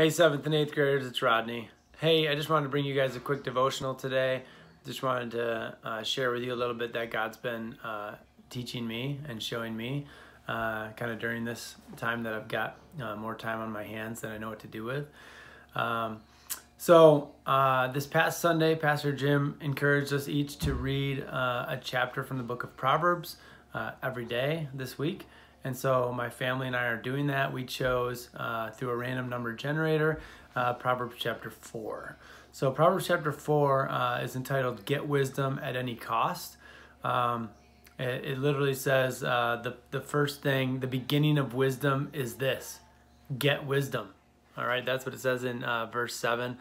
Hey, 7th and 8th graders, it's Rodney. Hey, I just wanted to bring you guys a quick devotional today. Just wanted to share with you a little bit that God's been teaching me and showing me kind of during this time that I've got more time on my hands than I know what to do with. This past Sunday, Pastor Jim encouraged us each to read a chapter from the book of Proverbs every day this week. And so my family and I are doing that. We chose through a random number generator, Proverbs chapter 4. So Proverbs chapter 4 is entitled Get Wisdom at Any Cost. It literally says the first thing, the beginning of wisdom is this: get wisdom. All right, that's what it says in verse 7.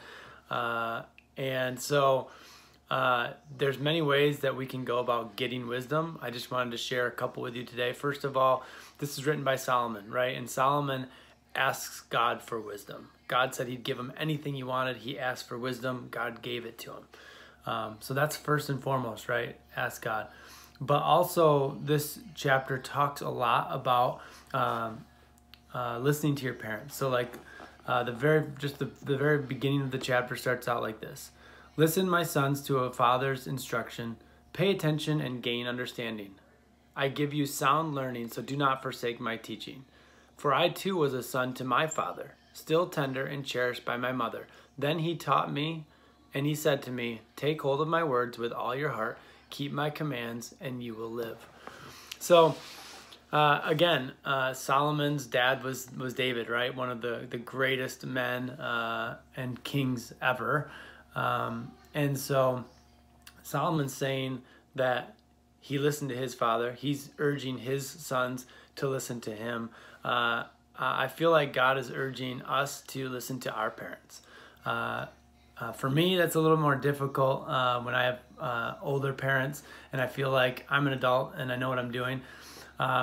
There's many ways that we can go about getting wisdom. I just wanted to share a couple with you today. First of all, this is written by Solomon, right? And Solomon asks God for wisdom. God said he'd give him anything he wanted. He asked for wisdom. God gave it to him. So that's first and foremost, right? Ask God. But also this chapter talks a lot about listening to your parents. So the very beginning of the chapter starts out like this: Listen, my sons, to a father's instruction. Pay attention and gain understanding. I give you sound learning, so do not forsake my teaching. For I too was a son to my father, still tender and cherished by my mother. Then he taught me, and he said to me, take hold of my words with all your heart, keep my commands, and you will live. So, Solomon's dad was David, right? One of the greatest men and kings ever. And so Solomon's saying that he listened to his father. He's urging his sons to listen to him. I feel like God is urging us to listen to our parents. For me, that's a little more difficult when I have older parents and I feel like I'm an adult and I know what I'm doing.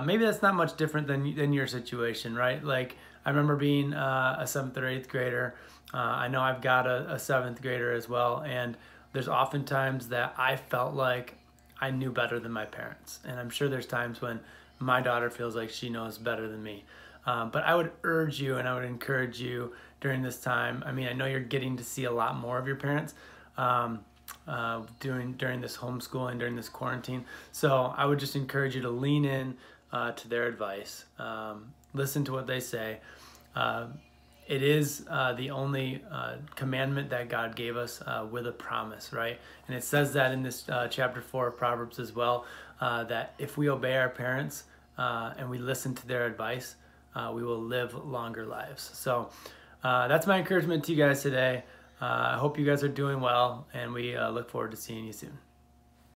Maybe that's not much different than your situation, right? Like, I remember being a 7th or 8th grader. I know I've got a 7th grader as well, and there's often times that I felt like I knew better than my parents. And I'm sure there's times when my daughter feels like she knows better than me. But I would urge you and I would encourage you during this time. I mean, I know you're getting to see a lot more of your parents during this homeschooling, during this quarantine. So I would just encourage you to lean in to their advice. Listen to what they say. It is the only commandment that God gave us with a promise, right? And it says that in this chapter 4 of Proverbs as well, that if we obey our parents and we listen to their advice, we will live longer lives. So that's my encouragement to you guys today. I hope you guys are doing well, and we look forward to seeing you soon.